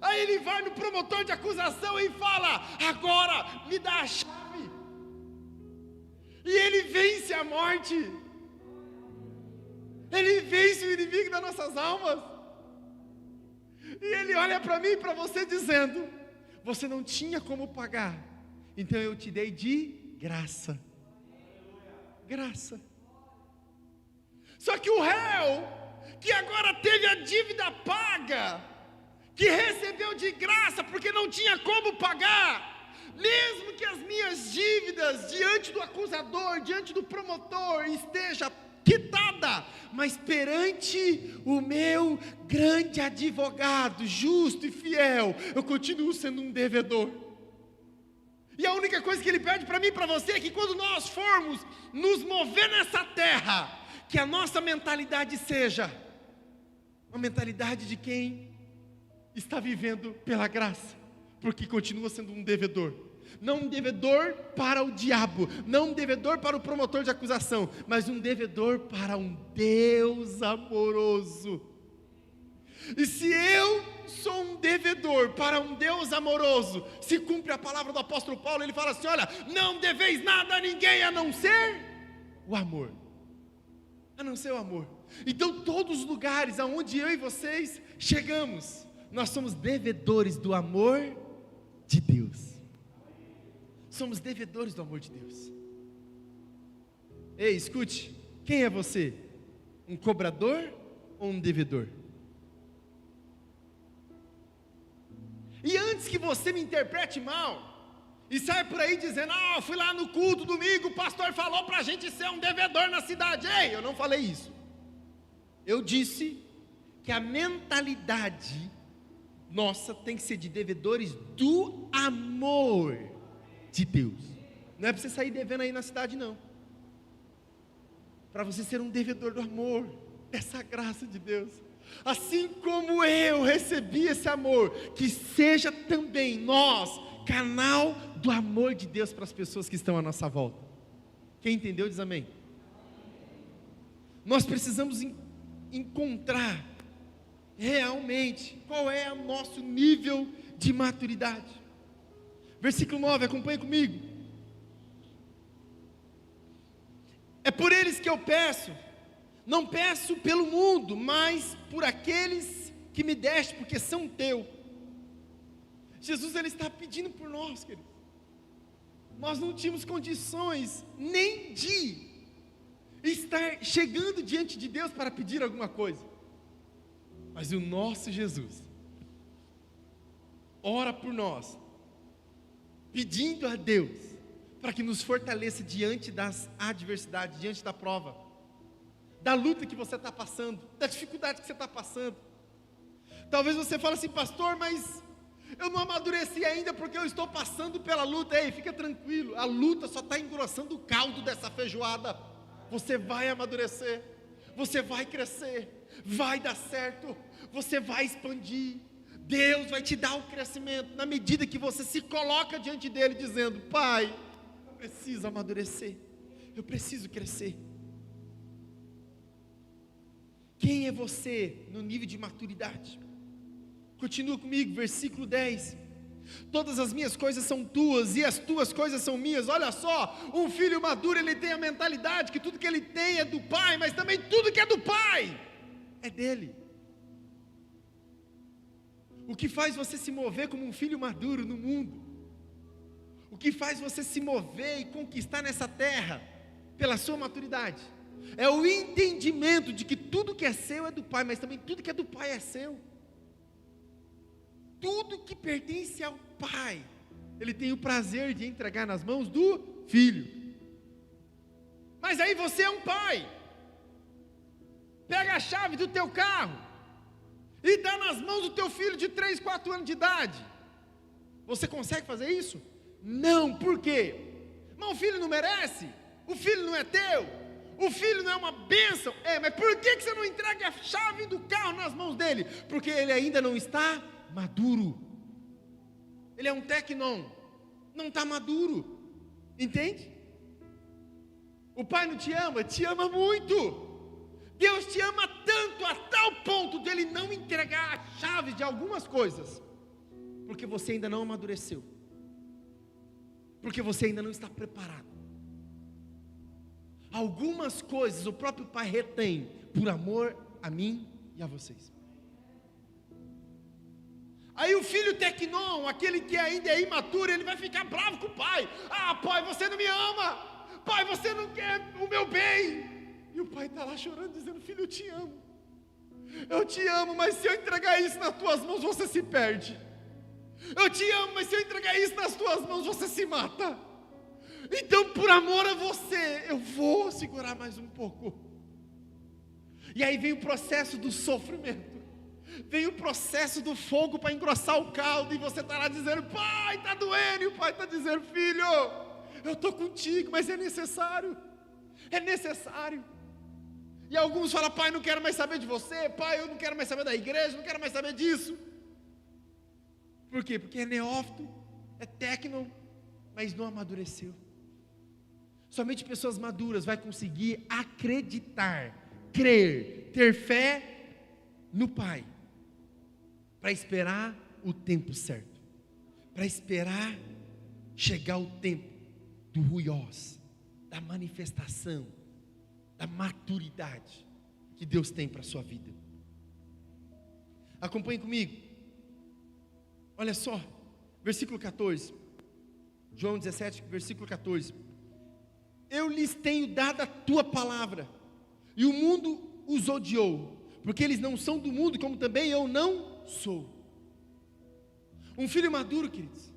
Aí ele vai no promotor de acusação e fala, agora me dá a chave. E ele vence a morte. Ele vence o inimigo das nossas almas. E ele olha para mim e para você dizendo, você não tinha como pagar, então eu te dei de graça. Graça. Só que o réu, que agora teve a dívida paga, que recebeu de graça, porque não tinha como pagar, mesmo que as minhas dívidas diante do acusador, diante do promotor, esteja quitada, mas perante o meu grande advogado, justo e fiel, eu continuo sendo um devedor. E a única coisa que Ele pede para mim e para você é que quando nós formos nos mover nessa terra, que a nossa mentalidade seja uma mentalidade de quem está vivendo pela graça, porque continua sendo um devedor. Não um devedor para o diabo, não um devedor para o promotor de acusação, mas um devedor para um Deus amoroso. E se eu sou um devedor para um Deus amoroso, se cumpre a palavra do apóstolo Paulo, ele fala assim: olha, não deveis nada a ninguém a não ser o amor. A não ser o amor. Então todos os lugares aonde eu e vocês chegamos, nós somos devedores do amor de Deus. Somos devedores do amor de Deus. Ei, escute, quem é você? Um cobrador ou um devedor? E antes que você me interprete mal e saia por aí dizendo: eu fui lá no culto domingo, o pastor falou para a gente ser um devedor na cidade. Ei, eu não falei isso. Eu disse que a mentalidade nossa tem que ser de devedores do amor de Deus. Não é para você sair devendo aí na cidade, não. Para você ser um devedor do amor, dessa graça de Deus. Assim como eu recebi esse amor, que seja também nós canal do amor de Deus para as pessoas que estão à nossa volta. Quem entendeu diz amém. Nós precisamos encontrar realmente qual é o nosso nível de maturidade. Versículo 9, acompanhe comigo. É por eles que eu peço, não peço pelo mundo, mas por aqueles que me deste, porque são teu. Jesus, Ele está pedindo por nós, queridos. Nós não tínhamos condições nem de estar chegando diante de Deus para pedir alguma coisa, mas o nosso Jesus ora por nós, pedindo a Deus para que nos fortaleça diante das adversidades, diante da prova, da luta que você está passando, da dificuldade que você está passando. Talvez você fale assim: pastor, mas eu não amadureci ainda porque eu estou passando pela luta. Ei, fica tranquilo, a luta só está engrossando o caldo dessa feijoada. Você vai amadurecer, você vai crescer, vai dar certo, você vai expandir. Deus vai te dar o crescimento na medida que você se coloca diante dele dizendo: Pai, eu preciso amadurecer, eu preciso crescer. Quem é você no nível de maturidade? Continua comigo, versículo 10. Todas as minhas coisas são tuas e as tuas coisas são minhas. Olha só, um filho maduro, ele tem a mentalidade que tudo que ele tem é do pai, mas também tudo que é do pai é dele. O que faz você se mover como um filho maduro no mundo, o que faz você se mover e conquistar nessa terra, pela sua maturidade, é o entendimento de que tudo que é seu é do pai, mas também tudo que é do pai é seu. Tudo que pertence ao pai, ele tem o prazer de entregar nas mãos do filho. Mas aí você é um pai, pega a chave do teu carro e dá nas mãos do teu filho de 3, 4 anos de idade. Você consegue fazer isso? Não, por quê? Mas o filho não merece, o filho não é teu, o filho não é uma bênção. Mas por que você não entrega a chave do carro nas mãos dele? Porque ele ainda não está maduro. Ele é um tecnon, não está maduro. Entende? O pai não te ama muito. Deus te ama tanto, a tal ponto dele não entregar a chave de algumas coisas, porque você ainda não amadureceu, porque você ainda não está preparado. Algumas coisas o próprio pai retém por amor a mim e a vocês. Aí o filho tecnon, aquele que ainda é imaturo, ele vai ficar bravo com o pai. Pai, você não me ama. Pai, você não quer o meu bem. E o pai está lá chorando, dizendo: filho, eu te amo. Eu te amo, mas se eu entregar isso nas tuas mãos, você se perde. Eu te amo, mas se eu entregar isso nas tuas mãos, você se mata. Então, por amor a você, eu vou segurar mais um pouco. E aí vem o processo do sofrimento. Vem o processo do fogo para engrossar o caldo, e você está lá dizendo: pai, está doendo, e o pai está dizendo: filho, eu estou contigo, mas é necessário. E alguns falam: pai, não quero mais saber de você, pai, eu não quero mais saber da igreja, não quero mais saber disso. Por quê? Porque é neófito, é técnico, mas não amadureceu. Somente pessoas maduras vai conseguir acreditar, crer, ter fé no Pai, para esperar o tempo certo, para esperar chegar o tempo do ruiós, da manifestação, da maturidade que Deus tem para a sua vida. Acompanhe comigo. Olha só, versículo 14, João 17, versículo 14. Eu lhes tenho dado a tua palavra, e o mundo os odiou, porque eles não são do mundo, como também eu não sou. Um filho maduro, queridos,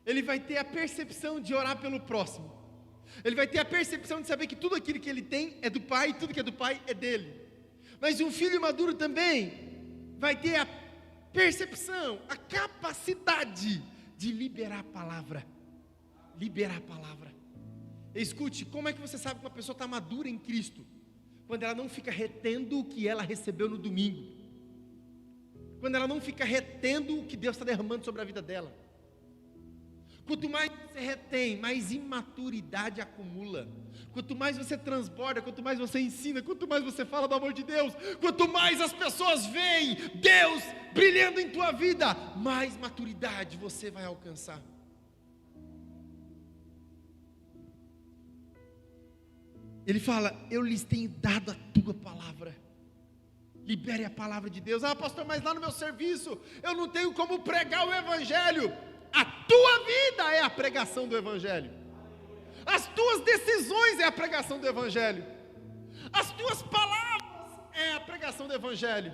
ele vai ter a percepção de orar pelo próximo, ele vai ter a percepção de saber que tudo aquilo que ele tem é do pai, e tudo que é do pai é dele. Mas um filho maduro também vai ter a percepção, a capacidade de liberar a palavra. Escute, como é que você sabe que uma pessoa está madura em Cristo? Quando ela não fica retendo o que ela recebeu no domingo, quando ela não fica retendo o que Deus está derramando sobre a vida dela. Quanto mais você retém, mais imaturidade acumula. Quanto mais você transborda, quanto mais você ensina, quanto mais você fala do amor de Deus, quanto mais as pessoas veem Deus brilhando em tua vida, mais maturidade você vai alcançar. Ele fala: eu lhes tenho dado a tua palavra. Libere a palavra de Deus. Ah, pastor, mas lá no meu serviço eu não tenho como pregar o evangelho. A tua vida é a pregação do evangelho. As tuas decisões é a pregação do evangelho. As tuas palavras é a pregação do evangelho.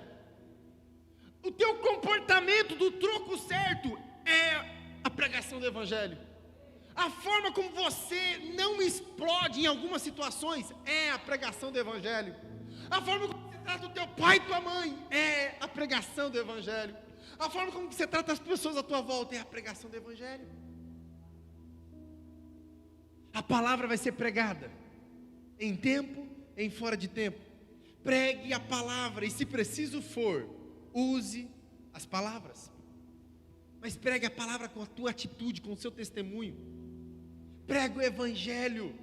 O teu comportamento do troco certo é a pregação do evangelho. A forma como você não explode em algumas situações é a pregação do evangelho. A forma como você trata o teu pai e tua mãe é a pregação do evangelho. A forma como você trata as pessoas à tua volta é a pregação do evangelho. A palavra vai ser pregada em tempo, em fora de tempo. Pregue a palavra, e se preciso for, use as palavras. Mas pregue a palavra com a tua atitude, com o seu testemunho. Pregue o evangelho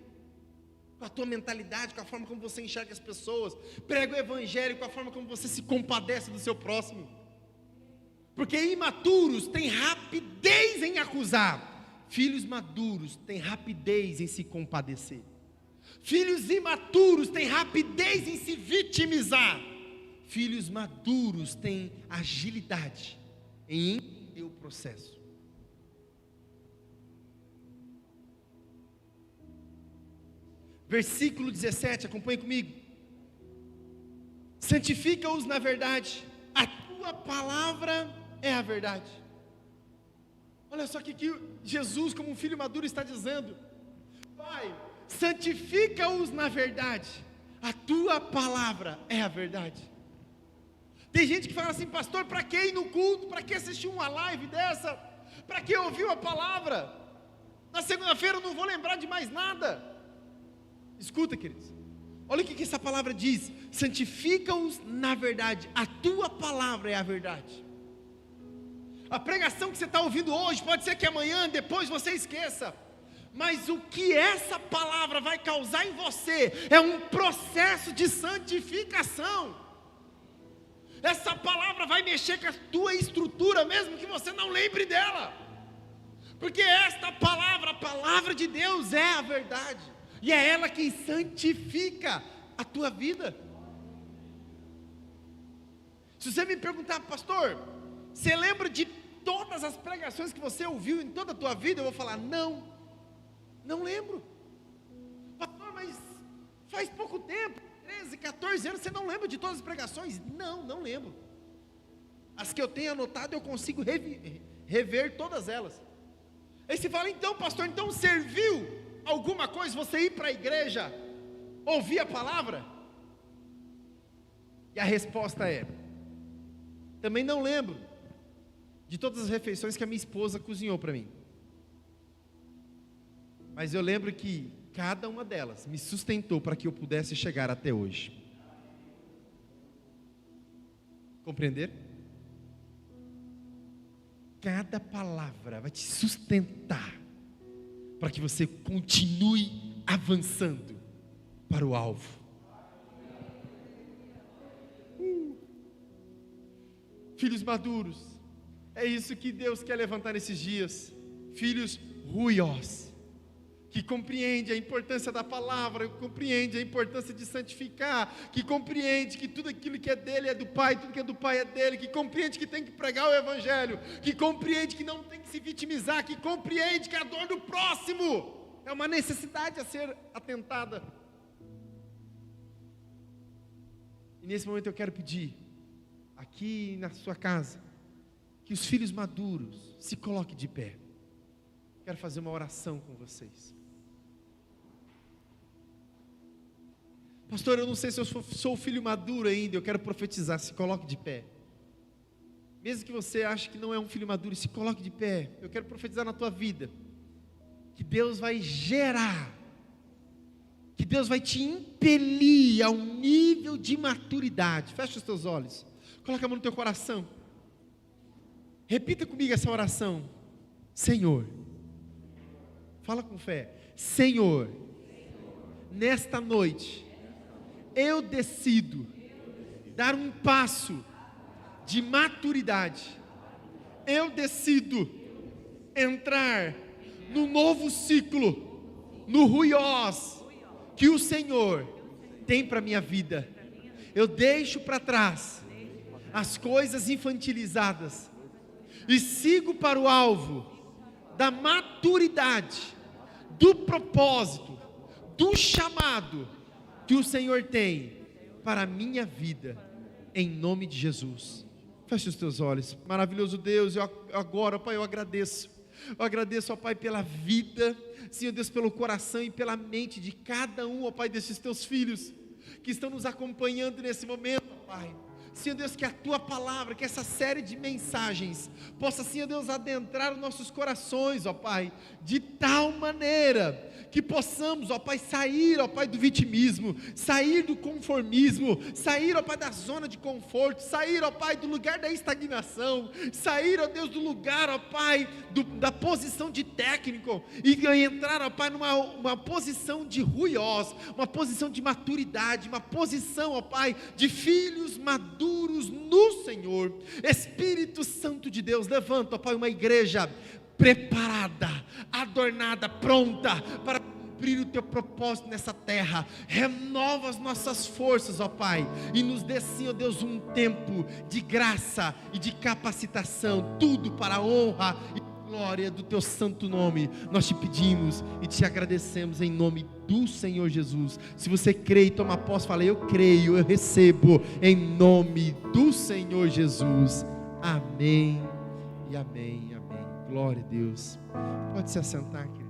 com a tua mentalidade, com a forma como você enxerga as pessoas. Pregue o evangelho com a forma como você se compadece do seu próximo. Porque imaturos têm rapidez em acusar, filhos maduros têm rapidez em se compadecer. Filhos imaturos têm rapidez em se vitimizar. Filhos maduros têm agilidade em entender o processo. Versículo 17, acompanhe comigo. Santifica-os na verdade, a tua palavra é a verdade. Olha só que Jesus, como um filho maduro, está dizendo: Pai, santifica-os na verdade, a tua palavra é a verdade. Tem gente que fala assim: pastor, para que ir no culto? Para que assistir uma live dessa? Para que ouvir a palavra? Na segunda-feira eu não vou lembrar de mais nada. Escuta, queridos, olha o que essa palavra diz: santifica-os na verdade, a tua palavra é a verdade. A pregação que você está ouvindo hoje, pode ser que amanhã, depois você esqueça, mas o que essa palavra vai causar em você é um processo de santificação. Essa palavra vai mexer com a tua estrutura, mesmo que você não lembre dela, porque esta palavra, a palavra de Deus é a verdade, e é ela que santifica a tua vida. Se você me perguntar: pastor, você lembra de todas as pregações que você ouviu em toda a tua vida? Eu vou falar: não lembro. Pastor, mas faz pouco tempo, 13, 14 anos, você não lembra de todas as pregações? Não lembro. As que eu tenho anotado, eu consigo rever todas elas. Aí você fala: então, pastor, então serviu alguma coisa você ir para a igreja, ouvir a palavra? E a resposta é: Também não lembro de todas as refeições que a minha esposa cozinhou para mim. Mas eu lembro que cada uma delas me sustentou para que eu pudesse chegar até hoje. Compreender? Cada palavra vai te sustentar para que você continue avançando para o alvo. Filhos maduros, é isso que Deus quer levantar nesses dias. Filhos ruiós, que compreende a importância da palavra, que compreende a importância de santificar, que compreende que tudo aquilo que é dele é do Pai, tudo que é do Pai é dele, que compreende que tem que pregar o Evangelho, que compreende que não tem que se vitimizar, que compreende que a dor do próximo é uma necessidade a ser atentada. E nesse momento eu quero pedir, aqui na sua casa, que os filhos maduros se coloquem de pé. Quero fazer uma oração com vocês. Pastor, eu não sei se eu sou filho maduro ainda, eu quero profetizar, se coloque de pé. Mesmo que você ache que não é um filho maduro, se coloque de pé. Eu quero profetizar na tua vida, que Deus vai gerar, que Deus vai te impelir a um nível de maturidade. Fecha os teus olhos, coloca a mão no teu coração, repita comigo essa oração. Senhor, fala com fé. Senhor, nesta noite, eu decido dar um passo de maturidade. Eu decido entrar no novo ciclo, no ruiós que o Senhor tem para a minha vida. Eu deixo para trás as coisas infantilizadas e sigo para o alvo da maturidade, do propósito, do chamado que o Senhor tem para a minha vida, em nome de Jesus. Feche os teus olhos. Maravilhoso Deus, agora, Pai, eu agradeço, ó Pai, pela vida, Senhor Deus, pelo coração e pela mente de cada um, ó Pai, desses teus filhos, que estão nos acompanhando nesse momento, ó Pai. Senhor Deus, que a Tua palavra, que essa série de mensagens, possa, Senhor Deus, adentrar os nossos corações, ó Pai, de tal maneira, que possamos, ó Pai, sair, ó Pai, do vitimismo, sair do conformismo, sair, ó Pai, da zona de conforto, sair, ó Pai, do lugar da estagnação, sair, ó Deus, do lugar, ó Pai, da posição de técnico, e entrar, ó Pai, numa posição de ruiós, uma posição de maturidade, uma posição, ó Pai, de filhos maduros no Senhor. Espírito Santo de Deus, levanta, ó Pai, uma igreja preparada, adornada, pronta para cumprir o Teu propósito nessa terra. Renova as nossas forças, ó Pai, e nos dê, sim, ó Deus, um tempo de graça e de capacitação, tudo para a honra e glória do Teu santo nome. Nós te pedimos e te agradecemos em nome do Senhor Jesus. Se você crê e toma posse, fala: eu creio, eu recebo, em nome do Senhor Jesus. Amém e amém. Glória a Deus. Pode se assentar aqui.